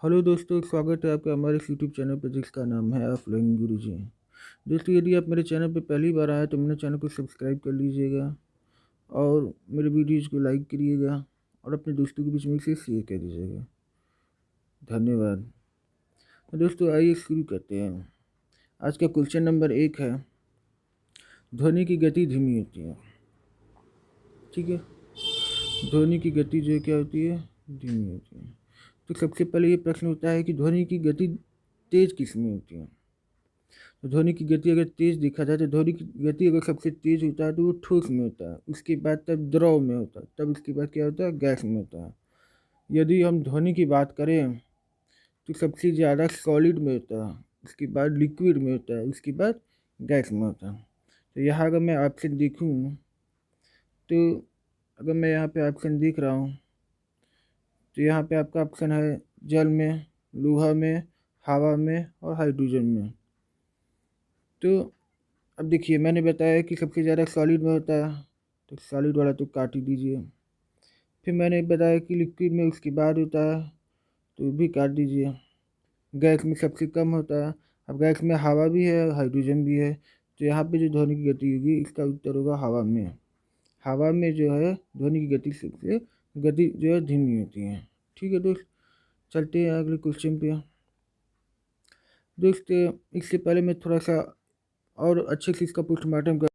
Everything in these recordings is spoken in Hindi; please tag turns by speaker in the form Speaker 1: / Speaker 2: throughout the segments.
Speaker 1: हेलो दोस्तों, स्वागत है आपका हमारे यूट्यूब चैनल पर जिसका नाम है ऑफलाइन गुरुजी। दोस्तों, यदि आप मेरे चैनल पर पहली बार आए तो मेरे चैनल को सब्सक्राइब कर लीजिएगा और मेरे वीडियोज़ को लाइक करिएगा और अपने दोस्तों के बीच में इसे शेयर कर दीजिएगा। धन्यवाद। तो दोस्तों, आइए शुरू करते हैं। आज का क्वेश्चन नंबर 1 है, ध्वनि की गति धीमी होती है। ठीक है, ध्वनि की गति जो क्या होती है, धीमी होती है। तो सबसे पहले ये प्रश्न होता है कि ध्वनि की गति तेज किस में होती है। तो ध्वनि की गति अगर तेज देखा जाए तो ध्वनि की गति अगर सबसे तेज होता है तो वो ठोस में होता है, उसके बाद तब द्रव में होता है, तब उसके बाद क्या होता है, गैस में होता है। यदि हम ध्वनि की बात करें तो सबसे ज़्यादा सॉलिड में होता है, उसके बाद लिक्विड में होता है, उसके बाद गैस में होता है। तो यहाँ अगर मैं ऑप्शन देखूँ तो अगर मैं यहाँ पे ऑप्शन देख रहा हूँ तो यहाँ पे आपका ऑप्शन है जल में, लोहा में, हवा में और हाइड्रोजन में। तो अब देखिए, मैंने बताया कि सबसे ज़्यादा सॉलिड में होता है, तो सॉलिड वाला तो काट ही दीजिए। फिर मैंने बताया कि लिक्विड में उसके बाद होता है, तो भी काट दीजिए। गैस में सबसे कम होता है। अब गैस में हवा भी है, हाइड्रोजन भी है, तो यहाँ पे जो ध्वनि की गति होगी इसका उत्तर होगा हवा में। हवा में जो है ध्वनि की गति सबसे गति जो है धीमी होती है। ठीक है दोस्त, चलते हैं अगले क्वेश्चन पे। दोस्त, इससे पहले मैं थोड़ा सा और अच्छे से इसका पोस्टमार्टम कर,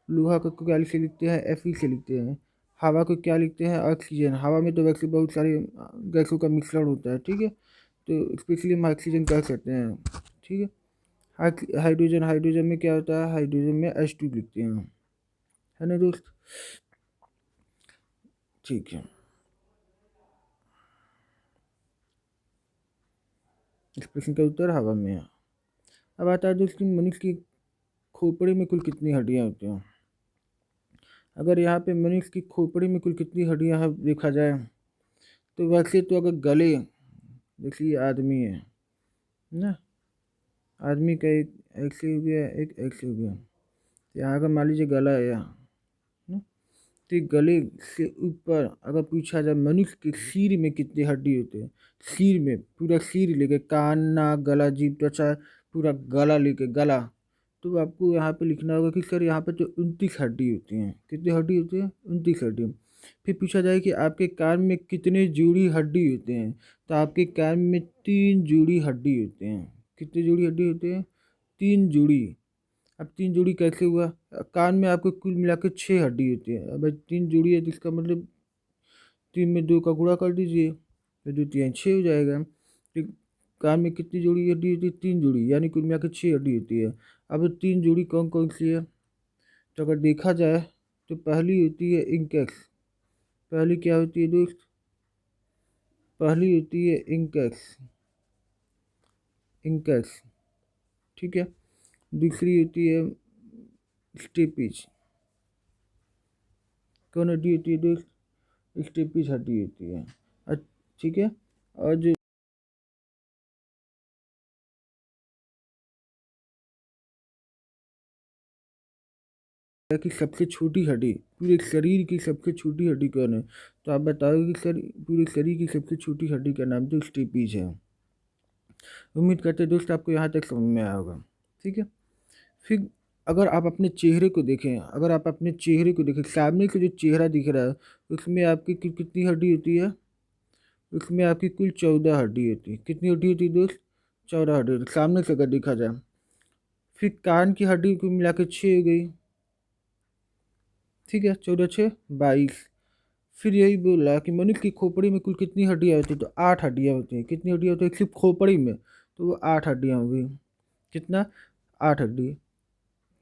Speaker 1: लोहा को क्या से लिखते हैं, Fe से लिखते हैं। हवा को क्या लिखते हैं, ऑक्सीजन। हवा में तो वैसे बहुत सारे गैसों का मिश्रण होता है, ठीक है, तो स्पेशली हम ऑक्सीजन कह सकते हैं। ठीक है, हाइड्रोजन, हाइड्रोजन में क्या होता है, हाइड्रोजन में H2 लिखते हैं, है ना दोस्त। ठीक है, इस प्रश्न का उत्तर हवा में है। अब आता है दोस्त, मनुष्य की खोपड़ी में कुल कितनी हड्डियाँ होती हैं। अगर यहाँ पे मनुष्य की खोपड़ी में कुल कितनी हड्डियाँ हैं देखा जाए तो वैसे तो अगर गले, देखिए आदमी है ना, आदमी का एक ऐसे हो गया, एक ऐसे हो गया। यहाँ का मान लीजिए गला है यहाँ ना, तो ये गले से ऊपर अगर पूछा जाए मनुष्य के सिर में कितने हड्डी होते हैं, सिर में पूरा सिर लेके, कान, नाक, गला, जीभ, त्वचा, पूरा गला लेके, गला, तो आपको यहाँ पे लिखना होगा कि सर यहाँ पे तो 29 हड्डी होती हैं। कितनी हड्डी होती है, 29 हड्डी। फिर पूछा जाए कि आपके कान में कितने जोड़ी हड्डी होते हैं, तो आपके कान में 3 जोड़ी हड्डी होते हैं। कितनी जोड़ी हड्डी होते हैं, 3 जोड़ी। अब 3 जोड़ी कैसे हुआ, कान में आपको कुल मिला के 6 हड्डी होती है। अब 3 जोड़ी है जिसका मतलब 3 में 2 का गुणा कर दीजिए, तो 2 3 6 हो जाएगा। फिर कान में कितनी जोड़ी हड्डी होती है, 3 जोड़ी, यानी कुल मिला के 6 हड्डी होती है। अब 3 जोड़ी कौन कौन सी है, तो अगर देखा जाए तो पहली होती है इंकेक्स। पहली क्या होती है दोस्त, पहली होती है इंकेक्स, इंकेक्स। ठीक है, दूसरी होती है स्टेपिज। कौन हड्डी होती है दोस्त, स्टेपिज हड्डी होती है। ठीक है, और जो कि सबसे छोटी हड्डी, पूरे शरीर की सबसे छोटी हड्डी कौन है, तो आप बताओगे कि सर पूरे शरीर की सबसे छोटी हड्डी का नाम तो स्टेपीज है। उम्मीद करते हैं दोस्त आपको यहाँ तक समझ में आया होगा। ठीक है, फिर अगर आप अपने चेहरे को देखें, अगर आप अपने चेहरे को देखें, सामने से जो चेहरा दिख रहा है उसमें आपकी कितनी हड्डी होती है, उसमें आपकी कुल 14 हड्डी होती है। कितनी हड्डी होती है दोस्त, 14 हड्डी होती है सामने से अगर देखा जाए। फिर कान की हड्डी को मिला के 6 हो गई। ठीक है, 14 6 22। फिर यही बोला कि मनुष्य की खोपड़ी में कुल कितनी हड्डियाँ होती हैं, तो 8 हड्डियाँ होती हैं। कितनी हड्डियाँ होती है सिर्फ खोपड़ी में, तो वो 8 हड्डियाँ हो गई। कितना, 8 हड्डी।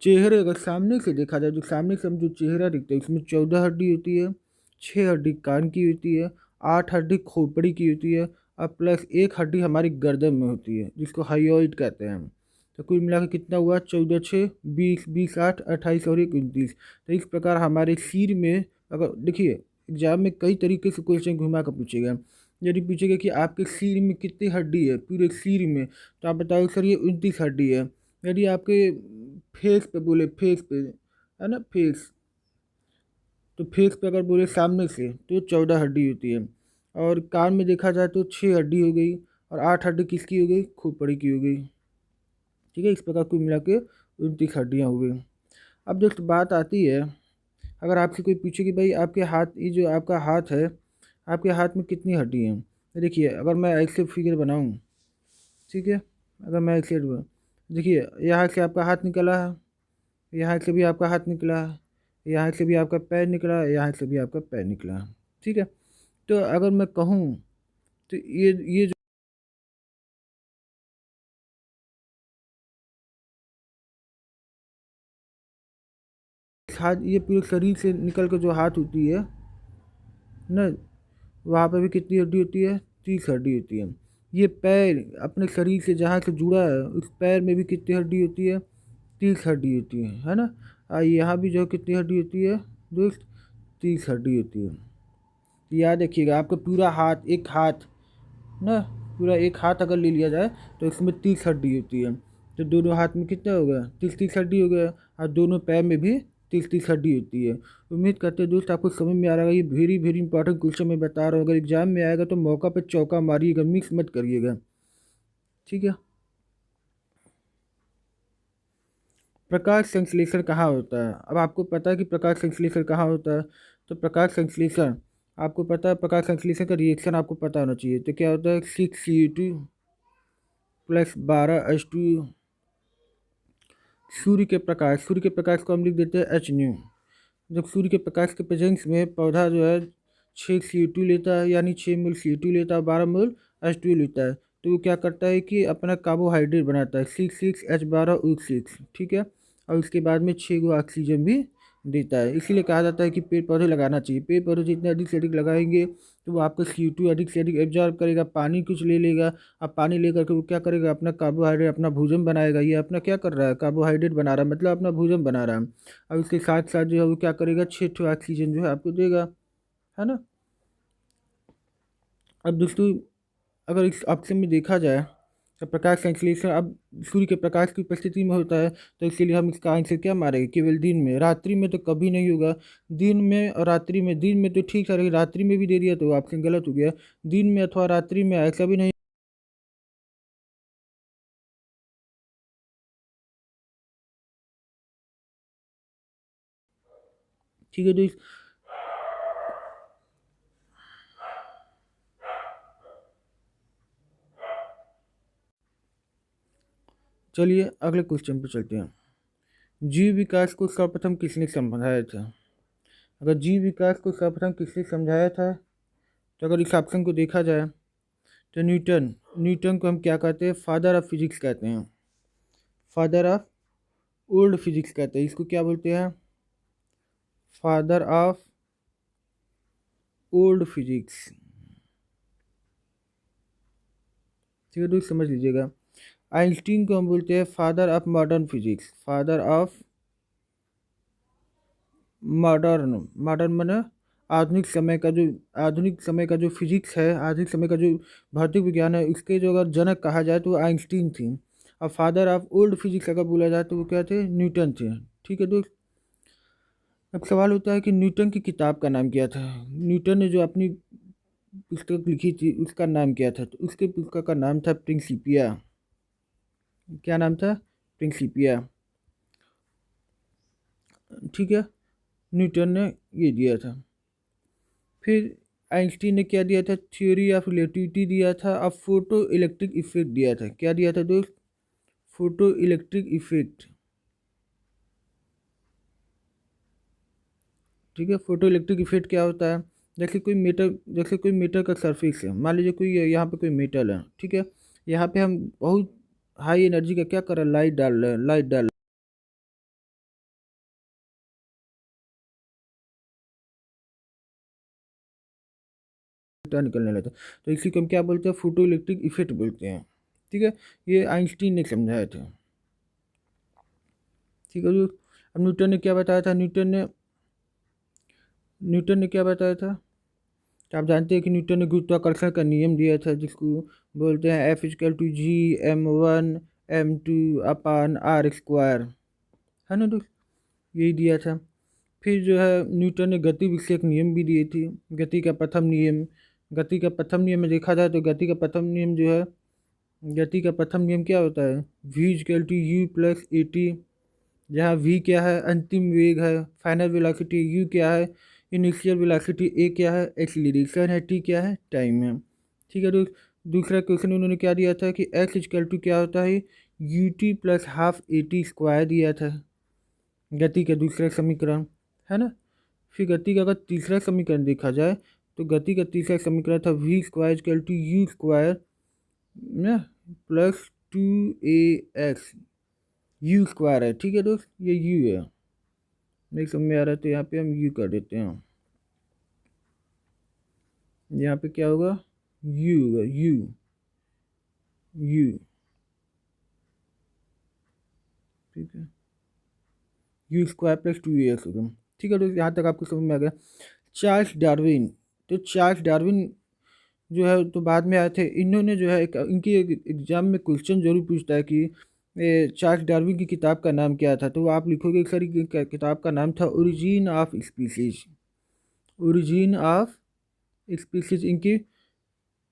Speaker 1: चेहरे अगर सामने से देखा जाए, जो सामने से हम जो चेहरा दिखता है उसमें 14 हड्डी होती है, 6 हड्डी कान की होती है, 8 हड्डी खोपड़ी की होती है, और प्लस 1 हड्डी हमारी गर्दन में होती है जिसको हाइयोइड कहते हैं हम। तो कुल मिला के कितना हुआ, 14 6 20, 20 8 28 और 1 29। तो इस प्रकार हमारे सिर में, अगर देखिए एग्जाम में कई तरीके से क्वेश्चन घुमा कर पूछेगा। यदि पूछेगा कि आपके सिर में कितनी हड्डी है पूरे सिर में, तो आप बताओ सर ये 29 हड्डी है। यदि आपके फेस पे बोले, फेस पे, है ना, फेस, तो फेस पे अगर बोले सामने से तो 14 हड्डी होती है, और कान में देखा जाए तो 6 हड्डी हो गई, और 8 हड्डी किसकी हो गई, खोपड़ी की हो गई। ठीक है, इस प्रकार कुल मिला के 29 हड्डियाँ हो गई। अब दोस्त बात आती है, अगर आपसे कोई पूछे कि भाई आपके हाथ, ये जो आपका हाथ है, आपके हाथ में कितनी हड्डी हैं, तो देखिए अगर मैं ऐसे फिगर बनाऊं, ठीक है, अगर मैं ऐसे देखिए, यहाँ से आपका हाथ निकला है, यहाँ से भी आपका हाथ निकला है, यहाँ से भी आपका पैर निकला है, यहाँ से भी आपका पैर निकला है। ठीक है, तो अगर मैं कहूँ तो ये जो हाथ, ये पूरे शरीर से निकल कर जो हाथ होती है ना, वहाँ पे भी कितनी हड्डी होती है, 30 हड्डी होती है। ये पैर अपने शरीर से जहाँ से जुड़ा है, उस पैर में भी कितनी हड्डी होती है, 30 हड्डी होती है ना। यहाँ भी जो कितनी हड्डी होती है दोस्त, 30 हड्डी होती है। याद रखिएगा, आपका पूरा हाथ, एक हाथ ना, पूरा एक हाथ अगर ले लिया जाए तो इसमें 30 हड्डी होती है। तो दोनों हाथ में कितना हो गया, 30 हड्डी हो गया, और दोनों पैर में भी 30 हड्डी होती है। उम्मीद करते हैं दोस्त आपको समझ में आ रहा है। ये वेरी वेरी इंपॉर्टेंट क्वेश्चन मैं बता रहा हूँ, अगर एग्जाम में आएगा तो मौका पर चौका मारिएगा, मिस मत करिएगा। ठीक है, प्रकाश संश्लेषण कहाँ होता है? अब आपको पता है कि प्रकाश संश्लेषण कहाँ होता है। तो प्रकाश संश्लेषण आपको पता है, प्रकाश संश्लेषण का रिएक्शन आपको पता होना चाहिए। तो क्या होता है, 6Cu2 प्लस 12H2। सूर्य के प्रकाश को हम लिख देते हैं एच न्यू। जब सूर्य के प्रकाश के प्रेजेंस में पौधा जो है 6 CO2 लेता है, यानी 6 मोल CO2 लेता है, 12 मोल H2 लेता है, तो वो क्या करता है कि अपना कार्बोहाइड्रेट बनाता है, 6 6H12O6। ठीक है, और उसके बाद में 6 गो ऑक्सीजन भी देता है। इसीलिए कहा जाता है कि पेड़ पौधे लगाना चाहिए। पेड़ पौधे जितने अधिक से अधिक लगाएंगे तो वो आपका CO2 अधिक से अधिक एब्जॉर्ब करेगा, पानी कुछ ले लेगा। अब पानी लेकर के वो क्या करेगा, अपना कार्बोहाइड्रेट, अपना भोजन बनाएगा। ये अपना क्या कर रहा है, कार्बोहाइड्रेट बना रहा है, मतलब अपना भोजन बना रहा है। और उसके साथ साथ जो है वो क्या करेगा, 6 ऑक्सीजन जो है आपको देगा, है ना। अब दोस्तों, अगर इस ऑप्शन में देखा जाए तो प्रकाश संश्लेषण अब सूर्य के प्रकाश की उपस्थिति में होता है, तो इसीलिए हम इसका आंसर क्या मारेंगे, केवल दिन में। रात्रि में तो कभी नहीं होगा। दिन में और रात्रि में, दिन में तो ठीक है, रात्रि में भी दे दिया तो ऑप्शन गलत हो गया। दिन में अथवा रात्रि में ऐसा भी नहीं। ठीक है दोस्त, चलिए अगले क्वेश्चन पे चलते हैं। जीव विकास को सर्वप्रथम किसने समझाया था? अगर जीव विकास को सर्वप्रथम किसने समझाया था, तो अगर इस ऑप्शन को देखा जाए तो न्यूटन। न्यूटन को हम क्या कहते हैं, फादर ऑफ फिजिक्स कहते हैं। फादर ऑफ ओल्ड फिजिक्स कहते हैं, इसको क्या बोलते हैं, फादर ऑफ ओल्ड फिजिक्स। ठीक है दोस्त, समझ लीजिएगा। आइंस्टीन को हम बोलते हैं father of modern physics. Father of modern, modern माने आधुनिक समय का जो फिजिक्स है, आधुनिक समय का जो भौतिक विज्ञान है, इसके जो अगर जनक कहा जाए तो वो आइंस्टीन थी। और फादर ऑफ ओल्ड फिजिक्स अगर बोला जाए तो वो क्या थे, न्यूटन थे। ठीक है दोस्त, अब सवाल होता है कि न्यूटन की किताब का नाम क्या था। न्यूटन ने जो अपनी पुस्तक लिखी थी उसका नाम क्या था, तो उसके पुस्तक का नाम था प्रिंसिपिया। क्या नाम था, प्रिंसिपिया। ठीक है, न्यूटन ने ये दिया था। फिर आइंस्टीन ने क्या दिया था, थ्योरी ऑफ रिलेटिविटी दिया था, और फोटो इलेक्ट्रिक इफेक्ट दिया था। क्या दिया था दोस्त, फोटो इलेक्ट्रिक इफेक्ट। ठीक है, फोटो इलेक्ट्रिक इफेक्ट क्या होता है, जैसे कोई मेटल का सरफेस है, मान लीजिए कोई यहाँ पे कोई मेटल है, ठीक है, यहाँ पे हम बहुत हाई एनर्जी का क्या कर रहे हैं, लाइट डाल रहे हैं, लाइट डाल निकलने लगता है, तो इसी को हम क्या बोलते हैं, फोटो इलेक्ट्रिक इफेक्ट बोलते हैं। ठीक है, ये आइंस्टीन ने समझाया था। ठीक है दोस्त, अब न्यूटन ने क्या बताया था, न्यूटन ने क्या बताया था, तो आप जानते हैं कि न्यूटन ने गुरुत्वाकर्षण का नियम दिया था, जिसको बोलते हैं F=G m1 m2 upon r square, है ना दोस्त, यही दिया था। फिर जो है न्यूटन ने गति विषयक नियम भी दिए थी। गति का प्रथम नियम, गति का प्रथम नियम में देखा जाए तो गति का प्रथम नियम जो है, गति का प्रथम नियम क्या होता है, v equal to U plus A T, जहाँ v क्या है अंतिम वेग है, फाइनल वेलोसिटी, u क्या है इनिशियल वेलोसिटी, a क्या है एक्सीलरेशन है, t क्या है टाइम है। ठीक है दोस्त, दूसरा क्वेश्चन उन्होंने क्या दिया था कि x इक्वल टू क्या होता है U T plus half A T square दिया था, गति का दूसरा समीकरण है ना। फिर गति का अगर तीसरा समीकरण देखा जाए तो गति का तीसरा समीकरण था v square equal to u square ना plus two a x, u square है। ठीक है दोस्त, ये यू है, नहीं समझ में आ रहा है तो यहाँ पे हम यू कर देते हैं। यहाँ पे क्या होगा यू होगा, यू यू ठीक है, you square plus two a x होगा। ठीक है दोस्त, यहाँ तक आपको समझ में आ गया। चार्ल्स डार्विन, तो चार्ल्स डार्विन जो है तो बाद में आए थे, इन्होंने जो है इनकी एग्जाम में क्वेश्चन जरूर पूछता है कि चार्ल्स डार्विन की किताब का नाम क्या था, तो आप लिखोगे सर किताब का नाम था origin of species, origin of species इनकी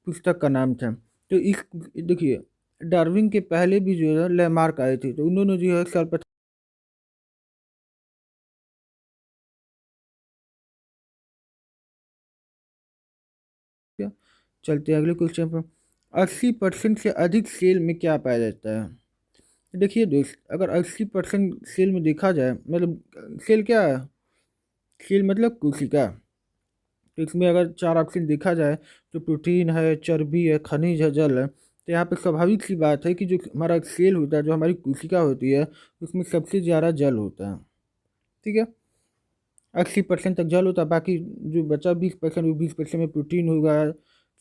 Speaker 1: पुस्तक का नाम था। तो इस देखिए डार्विन के पहले भी जो है लैमार्क आए थे, तो उन्होंने जो है सर्वप्रथम, चलते हैं अगले क्वेश्चन पर। 80% से अधिक सेल में क्या पाया जाता है। देखिए दोस्त, अगर 80% सेल में देखा जाए, मतलब सेल क्या है, सेल मतलब कोशिका, तो इसमें अगर चार ऑप्शन देखा जाए तो प्रोटीन है, चर्बी है, खनिज है, जल है। तो यहाँ पे स्वाभाविक सी बात है कि जो हमारा सेल होता है, जो हमारी कोशिका होती है, उसमें सबसे ज़्यादा जल होता है। ठीक है, 80% तक जल होता है, बाकी जो बचा 20%, वो 20% में प्रोटीन होगा,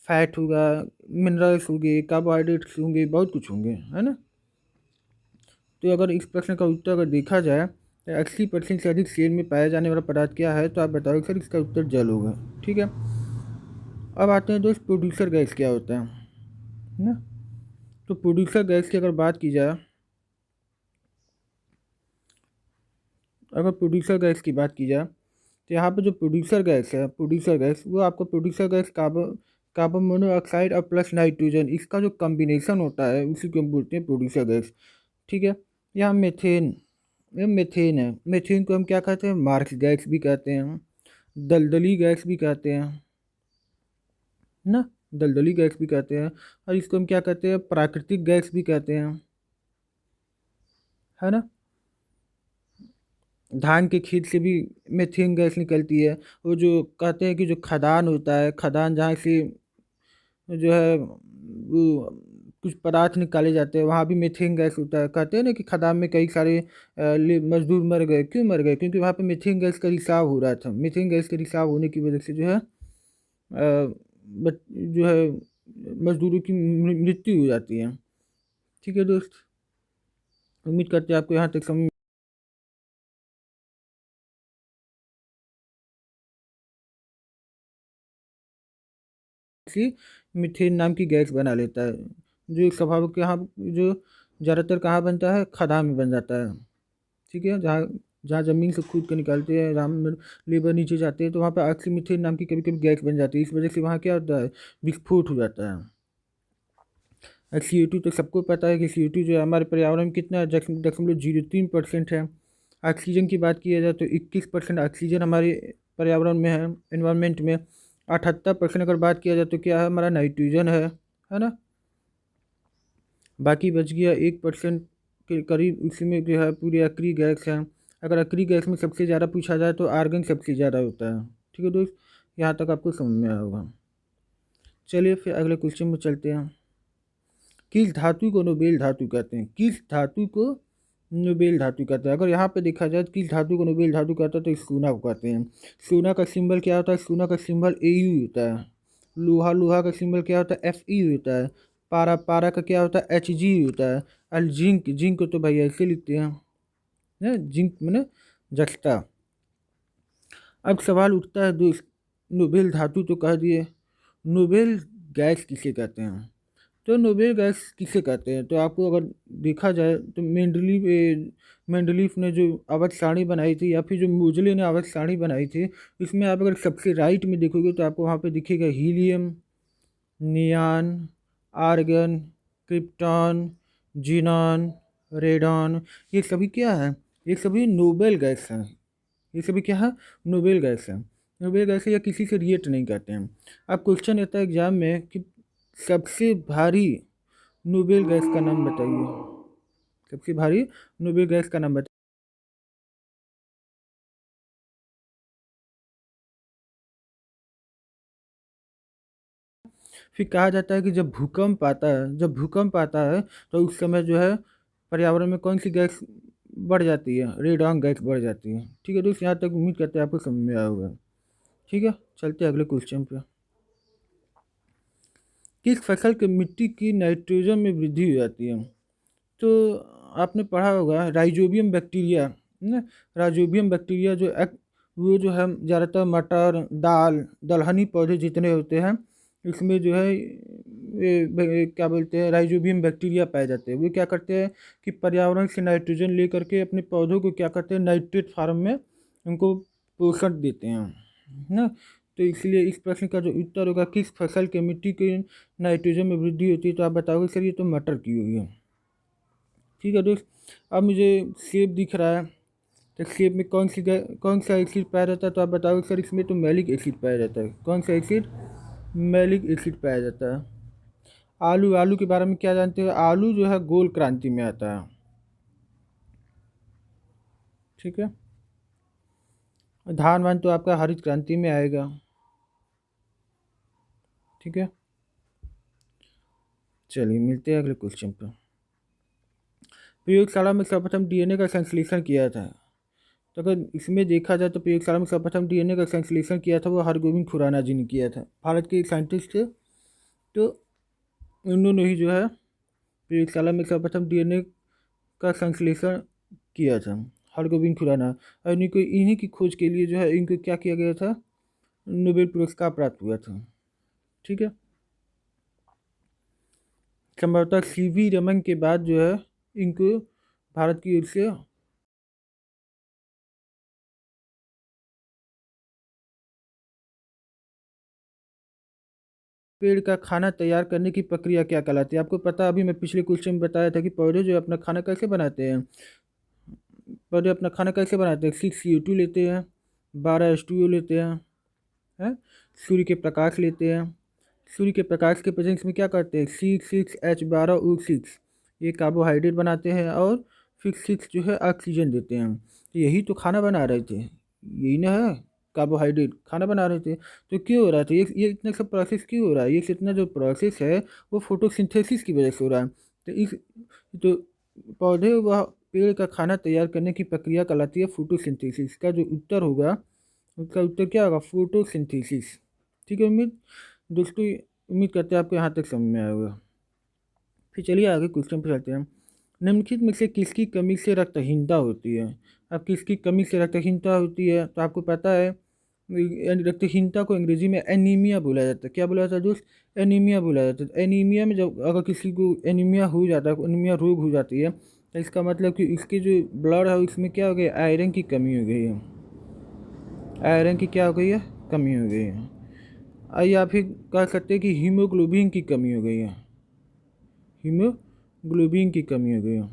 Speaker 1: फैट होगा, मिनरल्स होंगे, कार्बोहाइड्रेट्स होंगे, बहुत कुछ होंगे, है ना। तो अगर इस प्रश्न का उत्तर अगर देखा जाए तो 80% से अधिक सेल में पाया जाने वाला पदार्थ क्या है, तो आप बताओ सर, इसका उत्तर जल होगा। ठीक है, अब आते हैं दोस्त प्रोड्यूसर गैस क्या होता है ना। तो प्रोड्यूसर गैस की अगर बात की जाए, अगर प्रोड्यूसर गैस की बात की जाए तो यहाँ पे जो प्रोड्यूसर गैस है, प्रोड्यूसर गैस वो आपका producer gas carbon carbon monoxide और प्लस नाइट्रोजन, इसका जो कम्बिनेशन होता है उसी को हम बोलते हैं प्रोड्यूसर गैस। ठीक है, यहाँ मेथेन, ये मेथेन है, मेथेन को हम क्या कहते हैं मार्क्स गैस भी कहते हैं, दलदली गैस भी कहते हैं ना, दलदली गैस भी कहते हैं, और इसको हम क्या कहते हैं प्राकृतिक गैस भी कहते हैं, है ना। धान के खेत से भी मेथेन गैस निकलती है। वो जो कहते हैं कि जो खदान होता है, खदान जहाँ से जो है वो कुछ पदार्थ निकाले जाते हैं, वहाँ भी मीथेन गैस होता है। कहते हैं ना कि खदान में कई सारे मजदूर मर गए, क्यों मर गए, क्योंकि वहाँ पे मीथेन गैस का रिसाव हो रहा था। मीथेन गैस के रिसाव होने की वजह से जो है जो है मजदूरों की मृत्यु हो जाती है। ठीक है दोस्त, उम्मीद करते हैं आपको यहाँ तक समझ सी मीथेन नाम की गैस बना लेता है, जो स्वभाव के यहाँ जो ज़्यादातर कहाँ बनता है, खदान में बन जाता है। ठीक है, जहाँ जहाँ ज़मीन से खोद के निकालते हैं, राम लेबर नीचे जाते हैं, तो वहाँ पर ऑक्सीमीथेन नाम की कभी कभी गैस बन जाती है। इस वजह से वहाँ क्या होता है, विस्फोट हो जाता है। CO2 तो सबको पता है कि CO2 जो है हमारे पर्यावरण में कितना 0.03% है। ऑक्सीजन की बात की जाए तो 21% ऑक्सीजन हमारे पर्यावरण में है, इन्वायरमेंट में। 78% अगर बात किया जाए तो क्या है, हमारा नाइट्रोजन है ना। बाकी बच गया 1% के करीब, उसी में जो है पूरी अक्री गैस है। अगर अक्री गैस में सबसे ज़्यादा पूछा जाए तो आर्गन सबसे ज़्यादा होता है। ठीक है दोस्त, यहाँ तक आपको समझ में आया होगा। चलिए फिर अगले क्वेश्चन में चलते हैं। किस धातु को नोबेल धातु कहते हैं, किस धातु को नोबेल धातु कहते हैं। अगर यहाँ पे देखा जाए किस धातु को नोबेल धातु कहते हैं तो सोना को कहते हैं। सोना का सिंबल क्या होता है, सोना का सिंबल AU होता है। लोहा, लोहा का सिंबल क्या होता है, FE होता है। पारा, पारा का क्या होता है, HG होता है। और जिंक, जिंक को तो भाई ऐसे लिखते हैं ना, जिंक मैंने जस्ता। अब सवाल उठता है दोस्त, नोबेल धातु तो कह दिए, नोबेल गैस किसे कहते हैं। तो नोबेल गैस किसे कहते हैं? तो आपको अगर देखा जाए तो मेंडलीफ ने जो आवर्त सारणी बनाई थी, या फिर जो मोजले ने आवर्त सारणी बनाई थी, इसमें आप अगर सबसे राइट में देखोगे तो आपको वहाँ पे दिखेगा helium, neon, argon, krypton, xenon, radon. ये सभी क्या है? ये सभी नोबेल गैस हैं। ये सभी क्या है? नोबेल गैस है। नोबेल गैस है, या किसी से रिएक्ट नहीं करते हैं। अब क्वेश्चन आता है एग्जाम में कि सबसे भारी नोबेल गैस का नाम बताइए। सबसे भारी नोबेल गैस का नाम बताइए। फिर कहा जाता है कि जब भूकंप आता है तो उस समय जो है पर्यावरण में कौन सी गैस बढ़ जाती है? रेडॉन गैस बढ़ जाती है। ठीक है दोस्त, यहाँ तक उम्मीद करते हैं आपको समझ में आया होगा। ठीक है, चलते हैं अगले क्वेश्चन पे। किस फसल की मिट्टी की नाइट्रोजन में वृद्धि हो जाती है? तो आपने पढ़ा होगा राइजोबियम बैक्टीरिया ना। राइजोबियम बैक्टीरिया वो जो है ज़्यादातर मटर, दाल, दलहनी पौधे जितने होते हैं, इसमें जो है क्या बोलते हैं, राइजोबियम बैक्टीरिया पाए जाते हैं। वो क्या करते हैं कि पर्यावरण से नाइट्रोजन ले करके अपने पौधों को क्या करते हैं, नाइट्रेट फार्म में उनको पोषण देते हैं ना। तो इसलिए इस प्रश्न का जो उत्तर होगा, किस फसल के मिट्टी के नाइट्रोजन में वृद्धि होती है, तो आप बताओगे सर ये तो मटर की हुई है। ठीक है दोस्त, अब मुझे सेब दिख रहा है, तो सेब में कौन सा एसिड पाया जाता है? तो आप बताओगे सर इसमें तो मैलिक एसिड पाया जाता है। कौन सा एसिड? मैलिक एसिड पाया जाता है। आलू के बारे में क्या जानते हो? आलू जो है गोल क्रांति में आता है। ठीक है, धान वान तो आपका हरित क्रांति में आएगा। ठीक है, चलिए मिलते हैं अगले क्वेश्चन पर। प्रयोगशाला में सर्वप्रथम डीएनए का संश्लेषण किया था। तो अगर इसमें देखा जाए तो प्रयोगशाला में सर्वप्रथम डीएनए का संश्लेषण किया था वो हरगोविंद खुराना जी ने किया था। भारत के एक साइंटिस्ट थे, तो उन्होंने ही जो है प्रयोगशाला में सर्वप्रथम डीएनए का संश्लेषण किया था, हरगोविंद खुराना। और इन्हीं की खोज के लिए जो है इनको क्या किया गया था? नोबेल पुरस्कार प्राप्त हुआ था। ठीक है, संभवतः सीवी रमन के बाद जो है इनको भारत की ओर से पेड़ का खाना तैयार करने की प्रक्रिया क्या कहलाती है? आपको पता है, अभी मैं पिछले क्वेश्चन में बताया था कि पौधे जो है अपना खाना कैसे बनाते हैं। पौधे अपना खाना कैसे बनाते हैं? 6 CO2 लेते हैं, 12 H2O लेते हैं, सूर्य के प्रकाश लेते हैं। सूर्य के प्रकाश के प्रेजेंस में क्या करते हैं? C6H12O6, ये कार्बोहाइड्रेट बनाते हैं, और फिर 6 जो है ऑक्सीजन देते हैं। तो यही तो खाना बना रहे थे, यही ना है, कार्बोहाइड्रेट खाना बना रहे थे। तो क्यों हो रहा था ये इतना सब प्रोसेस क्यों हो रहा है? ये इतना जो प्रोसेस है वो फोटोसिंथेसिस की वजह से हो रहा है। तो पौधे व पेड़ का खाना तैयार करने की प्रक्रिया कहलाती है फोटोसिंथेसिस। का जो उत्तर होगा, उसका उत्तर क्या होगा? फोटोसिंथेसिस। ठीक है दोस्तों, उम्मीद करते हैं आपको यहाँ तक समझ में आया होगा। फिर चलिए आगे क्वेश्चन पे चलते हैं। निम्नलिखित में से किसकी कमी से रक्तहीनता होती है? अब किसकी कमी से रक्तहीनता होती है? तो आपको पता है रक्तहीनता को अंग्रेजी में एनीमिया बोला जाता है। क्या बोला जाता है दोस्त? एनीमिया बोला जाता है। एनीमिया में जब अगर किसी को एनीमिया हो जाता है, एनीमिया रोग हो जाती है, तो इसका मतलब कि इसके जो ब्लड है उसमें क्या हो गया? आयरन की कमी हो गई है। आयरन की क्या हो गई है? कमी हो गई है। या फिर कह सकते हैं कि हीमोग्लोबिन की कमी हो गई है। हीमोग्लोबिन की कमी हो गई है।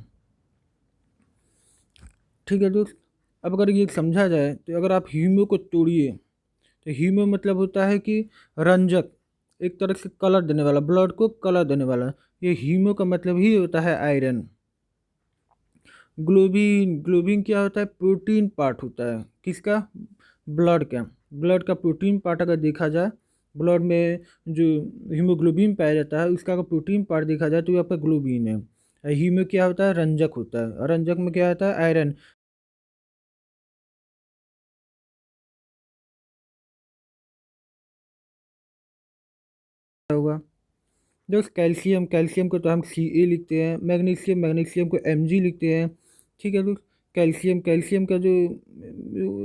Speaker 1: ठीक है दोस्त, अब अगर ये समझा जाए तो अगर आप हीमो को तोड़िए, तो हीमो मतलब होता है कि रंजक, एक तरह से कलर देने वाला, ब्लड को कलर देने वाला। ये हीमो का मतलब ही होता है आयरन। ग्लोबिन क्या होता है? प्रोटीन पार्ट होता है किसका? ब्लड का। ब्लड का प्रोटीन पार्ट अगर देखा जाए, ब्लड में जो हीमोग्लोबिन पाया जाता है उसका अगर प्रोटीन पार्ट देखा जाए तो ये आपका ग्लोबिन है। हीमो क्या होता है? रंजक होता है, और रंजक में क्या होता है? आयरन होगा। दोस्त कैल्शियम को तो हम Ca लिखते हैं, मैग्नीशियम को Mg लिखते हैं। ठीक है दोस्त, कैल्शियम का जो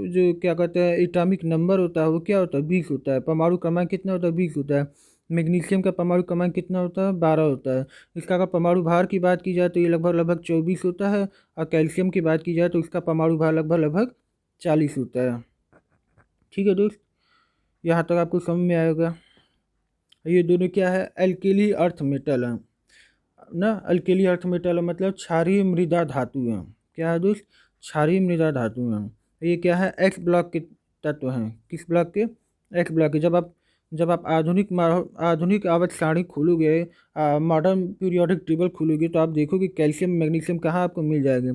Speaker 1: जो क्या कहते हैं एटॉमिक नंबर होता है वो क्या होता है? 20 होता है। परमाणु क्रमांक कितना होता है? 20 होता है। मैग्नीशियम का परमाणु क्रमांक कितना होता है? 12 होता है। इसका अगर परमाणु भार की बात की जाए तो ये लगभग लगभग 24 होता है, और कैल्शियम की बात की जाए तो इसका परमाणु भार लगभग लगभग 40 होता है। ठीक है दोस्त, यहाँ तक आपको समझ में आएगा। ये दोनों क्या है? अल्केली अर्थ मेटल है ना। अल्केली अर्थ मेटल मतलब क्षारीय मृदा धातु है। क्या है दोस्त? क्षारीय मृदा धातु है। ये क्या है? एक्स ब्लॉक के तत्व हैं। किस ब्लॉक के? एक्स ब्लॉक के। जब आप आधुनिक आवर्त सारणी खोलोगे, मॉडर्न पीरियोडिक टेबल खोलोगे, तो आप देखोगे कैल्शियम मैग्नीशियम कहाँ आपको मिल जाएंगे?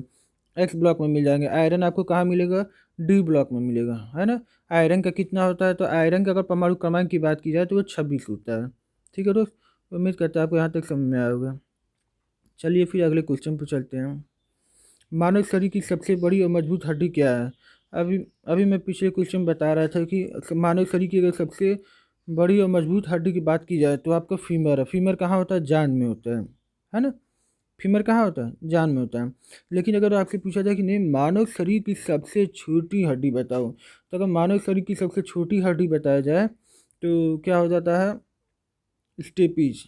Speaker 1: एक्स ब्लॉक में मिल जाएंगे। आयरन आपको कहाँ मिलेगा? डी ब्लॉक में मिलेगा, है ना। आयरन का कितना होता है? तो आयरन का अगर परमाणु क्रमांक की बात की जाए तो वो 26 होता है। ठीक है दोस्त, उम्मीद करता है आपको यहाँ तक समझ में आया होगा। चलिए फिर अगले क्वेश्चन पर चलते हैं। मानव शरीर की सबसे बड़ी और मजबूत हड्डी क्या है? अभी अभी मैं पिछले क्वेश्चन बता रहा था कि मानव शरीर की अगर सबसे बड़ी और मजबूत हड्डी की बात की जाए तो आपका फीमर है। फीमर कहाँ होता है? जान में होता है ना। फीमर कहाँ होता है? जान में होता है। लेकिन अगर आपसे पूछा जाए कि नहीं, मानव शरीर की सबसे छोटी हड्डी बताओ, तो अगर मानव शरीर की सबसे छोटी हड्डी बताया जाए तो क्या हो जाता है? स्टेपीज।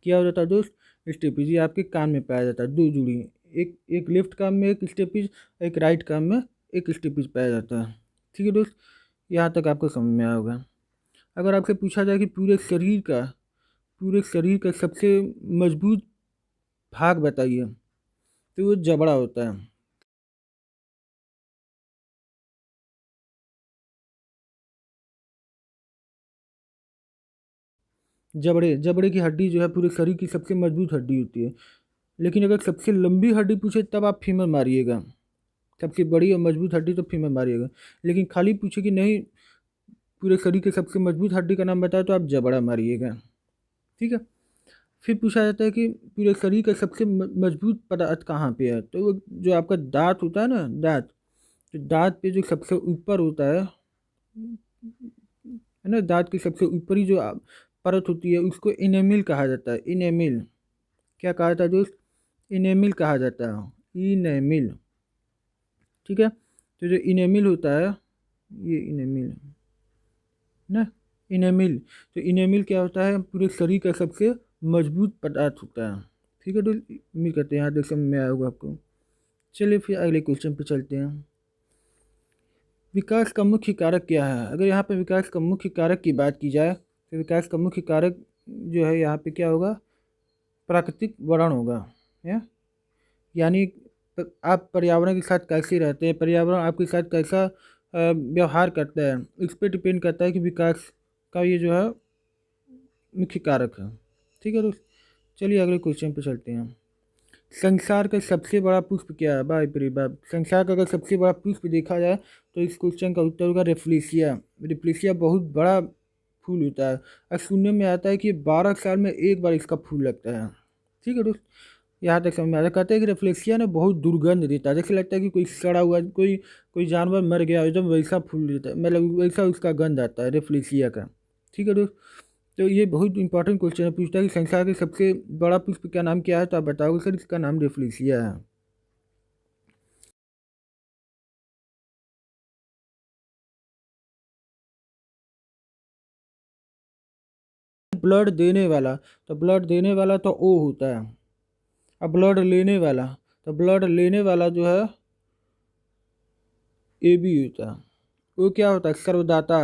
Speaker 1: क्या हो जाता है दोस्त? स्टेपीज। ये आपके कान में पाया जाता है, दो जुड़ी। एक एक लेफ्ट कान में एक स्टेपीज, एक राइट कान में एक स्टेपीज पाया जाता है। ठीक है दोस्त, यहाँ तक आपको समझ में आया होगा। अगर आपसे पूछा जाए कि पूरे शरीर का सबसे मजबूत भाग बताइए, तो वो जबड़ा होता है। जबड़े जबड़े की हड्डी जो है पूरे शरीर की सबसे मजबूत हड्डी होती है। लेकिन अगर सबसे लंबी हड्डी पूछे तब आप फीमर मारिएगा। सबसे बड़ी और मजबूत हड्डी तो फीमर मारिएगा। लेकिन खाली पूछे कि नहीं, पूरे शरीर के सबसे मजबूत हड्डी का नाम बताए, तो आप जबड़ा मारिएगा। ठीक है। फिर पूछा जाता है कि पूरे शरीर का सबसे मजबूत पदार्थ कहाँ पे है? तो वो जो आपका दांत होता है ना, दांत, तो दांत पे जो सबसे ऊपर होता है ना, दांत की सबसे ऊपरी जो परत होती है उसको इनेमिल कहा जाता है। इनेमिल। क्या कहा जाता है दोस्त? इनेमिल कहा जाता है। इनेमिल। ठीक है। तो जो इनेमिल होता है, ये इनेमिल ना, इनेमिल। तो इनेमिल क्या होता है? पूरे शरीर का सबसे मजबूत पदार्थ होता है। ठीक है दोस्त, उम्मीद करते हैं यहाँ तक समझ में आया होगा आपको। चलिए फिर अगले क्वेश्चन पे चलते हैं। विकास का मुख्य कारक क्या है? अगर यहाँ पे विकास का मुख्य कारक की बात की जाए तो विकास का मुख्य कारक जो है यहाँ पे क्या होगा? प्राकृतिक वर्ण होगा। या यानी आप पर्यावरण के साथ कैसे रहते हैं, पर्यावरण आपके साथ कैसा व्यवहार करता है, इस पर डिपेंड करता है कि विकास का ये जो है मुख्य कारक है। ठीक है दोस्त, चलिए अगले क्वेश्चन पे चलते हैं। संसार का सबसे बड़ा पुष्प क्या है? बाप रे बाप, संसार का अगर सबसे बड़ा पुष्प देखा जाए तो इस क्वेश्चन का उत्तर होगा रेफ्लेशिया। रेफ्लेशिया बहुत बड़ा फूल होता है, और सुनने में आता है कि 12 साल में एक बार इसका फूल लगता है। ठीक है दोस्त, यहाँ तक समझ में आता है। कहते हैं कि रेफ्लेक्सिया ना बहुत दुर्गंध देता है, जैसे लगता है कि कोई सड़ा हुआ, कोई कोई जानवर मर गया एकदम वैसा फूल देता है, मतलब वैसा उसका गंध आता है रेफ्लेक्सिया का। ठीक है दोस्त, तो ये बहुत इंपॉर्टेंट क्वेश्चन है। पूछता है कि संसार के सबसे बड़ा पुष्प का नाम क्या है, तो आप बताओगे सर इसका नाम रेफ्लेक्सिया है। ब्लड देने वाला, तो ब्लड देने वाला तो ओ होता है। अब ब्लड लेने वाला, तो ब्लड लेने वाला जो है ए बी होता है। वो क्या होता है? सर्वदाता,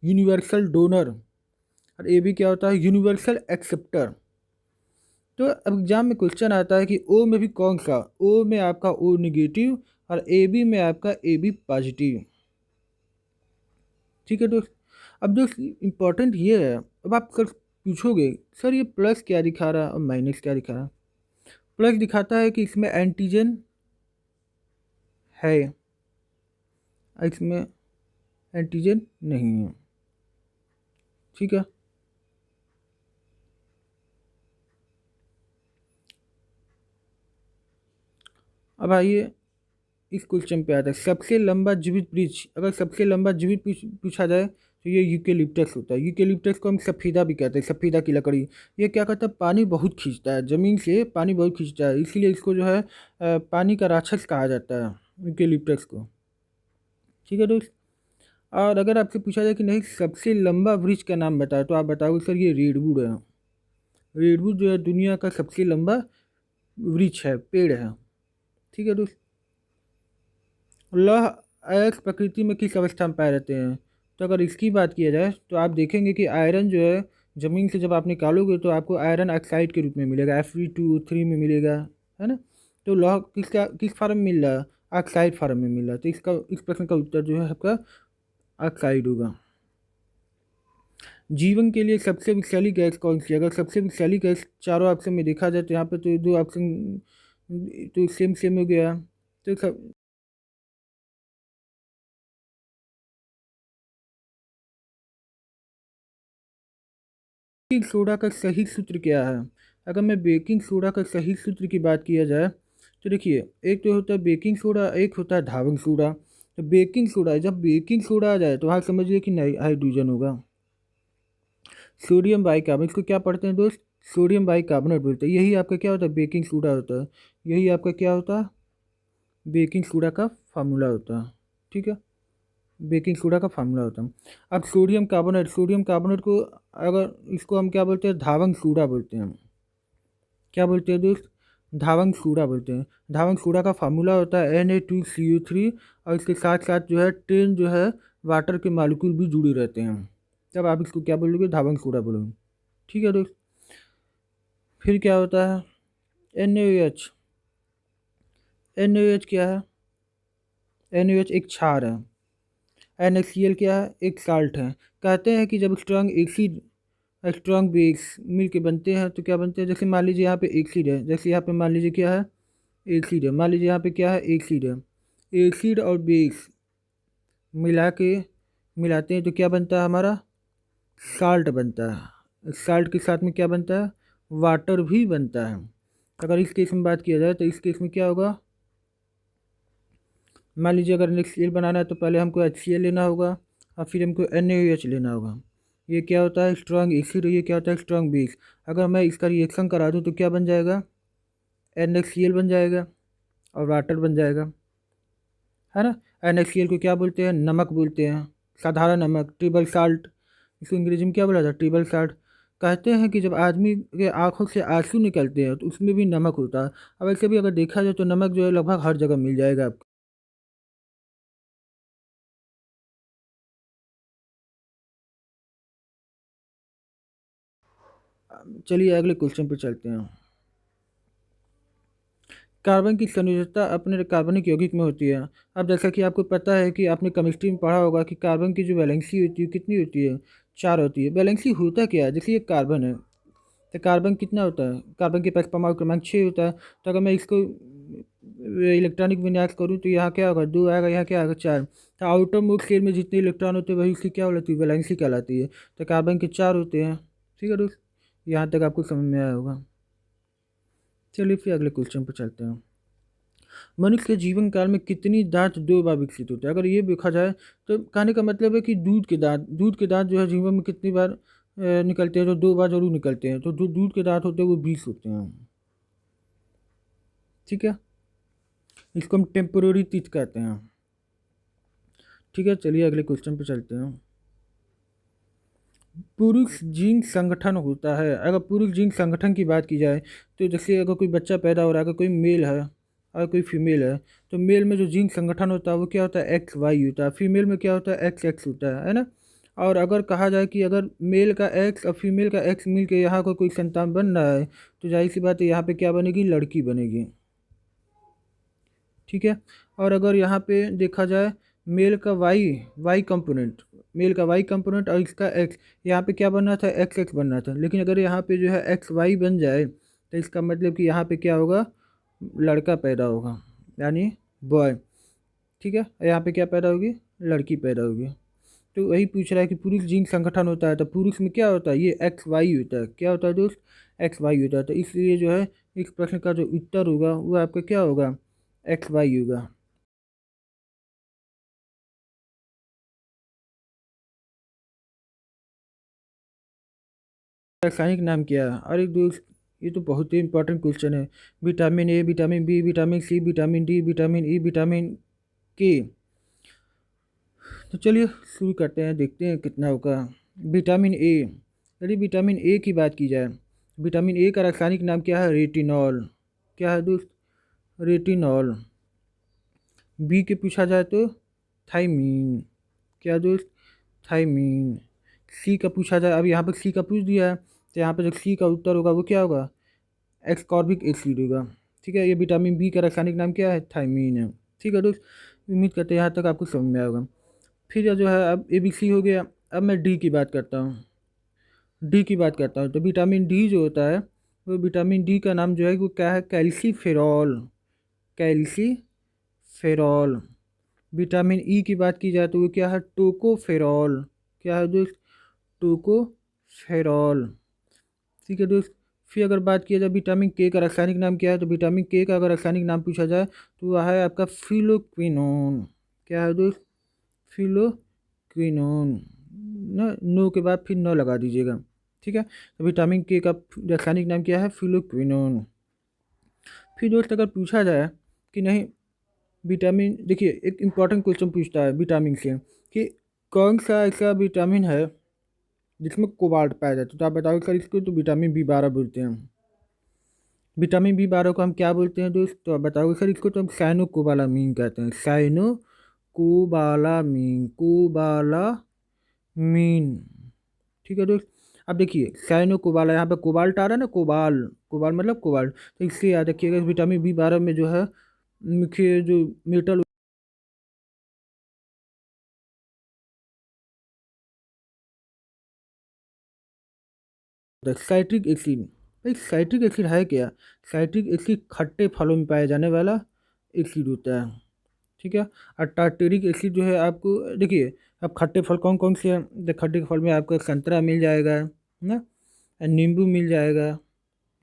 Speaker 1: यूनिवर्सल डोनर। और ए बी क्या होता है? Universal acceptor. तो अब एग्जाम में क्वेश्चन आता है कि ओ में भी कौन सा? ओ में आपका ओ निगेटिव, और ए बी में आपका ए बी पॉजिटिव। ठीक है दोस्त, अब दोस्त इम्पोर्टेंट ये है, अब आप कल पूछोगे सर ये प्लस क्या दिखा रहा है और माइनस क्या दिखा रहा है? प्लस दिखाता है कि इसमें एंटीजन है, और इसमें एंटीजन नहीं है। ठीक है। अब आइए इस क्वेश्चन पे आता है, सबसे लंबा जीवित वृक्ष। अगर सबसे लंबा जीवित पूछा जाए तो ये यूकेलिप्टस होता है। यूकेलिप्टस को हम सफ़ेदा भी कहते हैं, सफ़ेदा की लकड़ी। ये क्या करता है? पानी बहुत खींचता है, ज़मीन से पानी बहुत खींचता है, इसीलिए इसको जो है पानी का राक्षस कहा जाता है यूकेलिप्टस को। ठीक है दोस्त, और अगर आपसे पूछा जाए कि नहीं सबसे लंबा वृक्ष का नाम बताओ तो आप बताओगे सर ये रेडवुड है। रेडवुड जो है दुनिया का सबसे लंबा वृक्ष है, पेड़ है। ठीक है दोस्त। लौह अयस्क प्रकृति में किस अवस्था में पाए जाते हैं? तो अगर इसकी बात किया जाए तो आप देखेंगे कि आयरन जो है ज़मीन से जब आप निकालोगे तो आपको आयरन ऑक्साइड के रूप में मिलेगा, Fe2O3 में मिलेगा, है ना। तो लौह किस फॉर्म में मिल रहा है? ऑक्साइड फॉर्म में मिल रहा है। तो इस प्रश्न का उत्तर जो है आपका ऑक्साइड होगा। जीवन के लिए सबसे विषैली गैस कौन सी है? अगर सबसे विषैली गैस चारों ऑप्शन में देखा जाए तो यहाँ पे तो दो ऑप्शन तो सेम सेम हो गया। तो सब बेकिंग सोडा का सही सूत्र क्या है? अगर मैं बेकिंग सोडा का सही सूत्र की बात किया जाए तो देखिए, एक तो होता है बेकिंग सोडा, एक होता है धावक सोडा। तो बेकिंग सोडा, जब बेकिंग सोडा आ जाए तो वहाँ समझिए कि नहीं हाइड्रोजन होगा। सोडियम बाइकार्बोनेट, इसको क्या पढ़ते हैं दोस्त? सोडियम बाइकार्बोनेट बोलते हैं। यही आपका क्या होता है? बेकिंग सोडा होता है। यही आपका क्या होता है? बेकिंग सोडा का फार्मूला होता है। ठीक है, बेकिंग सोडा का फार्मूला होता है। अब सोडियम कार्बोनेट, सोडियम कार्बोनेट को अगर इसको हम क्या बोलते हैं? धावक सोडा बोलते हैं। क्या बोलते हैं दोस्त? धावक सोडा बोलते हैं। धावक सोडा का फार्मूला होता है Na2CO3, और इसके साथ साथ जो है 10 जो है वाटर के मालिक्यूल भी जुड़े रहते हैं। तब आप इसको क्या बोलोगे? धावक सोडा बोलोगे। ठीक है दोस्त। फिर क्या होता है? NaOH। NaOH क्या है? NaOH एक क्षार है। NaCl क्या है? एक साल्ट है। कहते हैं कि जब स्ट्रॉन्ग एसिड स्ट्रॉन्ग बेस मिल के बनते हैं तो क्या बनते हैं? जैसे मान लीजिए यहाँ पे एसिड है, जैसे यहाँ पे मान लीजिए क्या है? एसिड है। मान लीजिए यहाँ पे क्या है? एसिड है। एसिड और बेस मिला के मिलाते हैं तो क्या बनता है हमारा? साल्ट बनता है। साल्ट के साथ में क्या बनता है? वाटर भी बनता है। अगर इस केस में बात किया जाए तो इस केस में क्या होगा? मान लीजिए अगर NaCl बनाना है तो पहले हमको HCl लेना होगा और फिर हमको NaOH लेना होगा। ये क्या होता है? Strong acid. ये क्या होता है? Strong base. अगर मैं इसका रिएक्शन करा दूँ तो क्या बन जाएगा? NaCl बन जाएगा और वाटर बन जाएगा, है ना। NaCl को क्या बोलते हैं? नमक बोलते हैं, साधारण नमक, टेबल साल्ट। इसको अंग्रेजी में क्या बोला जाता है? Table salt. कहते हैं कि जब आदमी के आंखों से आंसू निकलते हैं तो उसमें भी नमक होता है। अब ऐसे भी अगर देखा जाए तो नमक जो है लगभग हर जगह मिल जाएगा आपको। चलिए अगले क्वेश्चन पे चलते हैं। कार्बन की संयोजकता अपने कार्बनिक यौगिक में होती है। अब जैसा कि आपको पता है कि आपने केमिस्ट्री में पढ़ा होगा कि कार्बन की जो वैलेंसी होती है कितनी होती है? 4 होती है। वैलेंसी होता क्या है? जैसे ये कार्बन है तो कार्बन कितना होता है? कार्बन के पास परमाणु क्रमांक 6 होता है। तो अगर मैं इसको इलेक्ट्रॉनिक विन्यास करूँ तो यहाँ क्या होगा? 2 आएगा, यहाँ क्या आएगा? 4। तो आउटर मोस्ट शेल में जितने इलेक्ट्रॉन होते हैं वही उसकी क्या होती है? वैलेंसी कहलाती है। तो कार्बन के 4 होते हैं। ठीक है दोस्त, यहाँ तक आपको समझ में आया होगा। चलिए फिर अगले क्वेश्चन पर चलते हैं। मनुष्य के जीवन काल में कितनी दांत 2 बार विकसित होते हैं? अगर ये देखा जाए तो कहने का मतलब है कि दूध के दांत जो है जीवन में कितनी बार निकलते हैं? तो 2 बार जरूर निकलते हैं। तो जो दूध के दांत होते हैं वो 20 होते हैं। ठीक है, इसको हम टेम्पोररी टीथ कहते हैं। ठीक है, चलिए अगले क्वेश्चन पे चलते हैं। पुरुष जीन संगठन होता है। अगर पुरुष जीन संगठन की बात की जाए तो जैसे अगर कोई बच्चा पैदा हो रहा है, अगर कोई मेल है और कोई फीमेल है, तो मेल में जो जीन संगठन होता है वो क्या होता है? XY होता है। फीमेल में क्या होता है? XX होता है ना। और अगर कहा जाए कि अगर मेल का X और फीमेल का X मिल के यहाँ को कोई संतान बन रहा है तो जाहिर सी बात है यहाँ पे क्या बनेगी? लड़की बनेगी। ठीक है, और अगर यहाँ पे देखा जाए मेल का वाई कंपोनेंट, मेल का वाई कंपोनेंट और इसका एक्स, यहाँ पे क्या बनना था? XX बनना था। लेकिन अगर यहाँ पे जो है XY बन जाए तो इसका मतलब कि यहाँ पे क्या होगा? लड़का पैदा होगा, यानी बॉय। ठीक है, यहाँ पे क्या पैदा होगी? लड़की पैदा होगी। तो वही पूछ रहा है कि पुरुष जीन संगठन होता है तो पुरुष में क्या होता है? ये XY होता है। क्या होता है दोस्त? XY होता है। तो इसलिए जो है इस प्रश्न का जो उत्तर होगा वो आपका क्या होगा? XY होगा। रासायनिक नाम क्या है? अरे दोस्त, ये तो बहुत ही इंपॉर्टेंट क्वेश्चन है। Vitamin A, vitamin B, vitamin C, vitamin D, vitamin E, vitamin के। तो चलिए शुरू करते हैं, देखते हैं कितना होगा। Vitamin A. यदि विटामिन ए की बात की जाए, विटामिन ए का रासायनिक नाम क्या है? रेटिनॉल। क्या है दोस्त? रेटिनॉल। बी के पूछा जाए तो थाइमीन। क्या दोस्त? थाइमीन। सी का पूछा जाए, अब यहाँ पर सी का पूछ दिया है तो यहाँ पर जो सी का उत्तर होगा वो क्या होगा? एस्कॉर्बिक एसिड होगा। ठीक है, ये विटामिन बी का रासायनिक नाम क्या है? थाइमीन है। ठीक है दोस्त, उम्मीद करते हैं यहाँ तक आपको समझ में आया होगा। फिर ये जो है, अब ए बी सी हो गया, अब मैं डी की बात करता हूँ। डी की बात करता हूँ तो विटामिन डी जो होता है, वो विटामिन डी का नाम जो है वो क्या है? कैल्सीफेरॉल। कैल्सीफेरॉल। विटामिन ई की बात की जाए तो वो क्या है? टोकोफेरॉल। क्या है दोस्त? टोकोफेरॉल। ठीक है दोस्त। फिर अगर बात किया जाए विटामिन के का रासायनिक नाम क्या है, तो विटामिन के का अगर रासायनिक नाम पूछा जाए तो वह है आपका फिलोक्विनोन। क्या है दोस्त? फिलोक्विनोन। ना, नो के बाद फिर न लगा दीजिएगा। ठीक है, तो विटामिन के का रासायनिक नाम क्या है? फिलोक्विनोन। फिर दोस्त अगर पूछा जाए कि नहीं, विटामिन, देखिए एक इम्पॉर्टेंट क्वेश्चन पूछता है विटामिन से कि कौन सा ऐसा विटामिन है जिसमें कोबाल्ट पाया जाता है, तो आप बताओ सर इसको। तो विटामिन बी 12 बोलते हैं। विटामिन बी 12 को हम क्या बोलते हैं दोस्त? तो आप बताओ सर इसको। तो हम साइनो कोबालामीन कहते हैं। साइनो कोबालामीन। कोबालामीन। ठीक है दोस्त। अब देखिए साइनो कोबाला, यहाँ पे कोबाल्ट आ रहा है ना, कोबाल। कोबाल मतलब कोबाल्ट, तो इससे याद रखिएगा विटामिन बी 12 में जो है मुख्य जो मेटल साइट्रिक एसिड। भाई साइट्रिक एसिड है क्या? साइट्रिक एसिड खट्टे फलों में पाया जाने वाला एसिड होता है। ठीक है। और टार्टेरिक एसिड जो है आपको, देखिए अब खट्टे फल कौन कौन से हैं? तो खट्टे फल में आपको संतरा मिल जाएगा ना, नींबू मिल जाएगा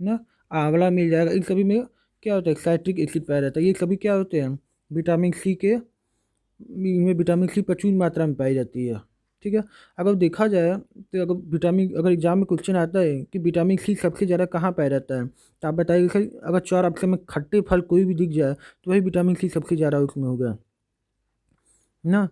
Speaker 1: ना, आंवला मिल जाएगा। इन सभी में क्या होता है? साइट्रिक एसिड पाया जाता है। ये सभी क्या होते हैं? विटामिन सी के, इनमें विटामिन सी प्रचुर मात्रा में पाई जाती है। ठीक है। अगर देखा जाए तो अगर विटामिन, अगर एग्जाम में क्वेश्चन आता है कि विटामिन सी सबसे ज़्यादा कहाँ पाया जाता है, तो आप बताइए सर। अगर 4 ऑप्शन में खट्टे फल कोई भी दिख जाए तो वही विटामिन सी सबसे ज़्यादा उसमें होगा ना।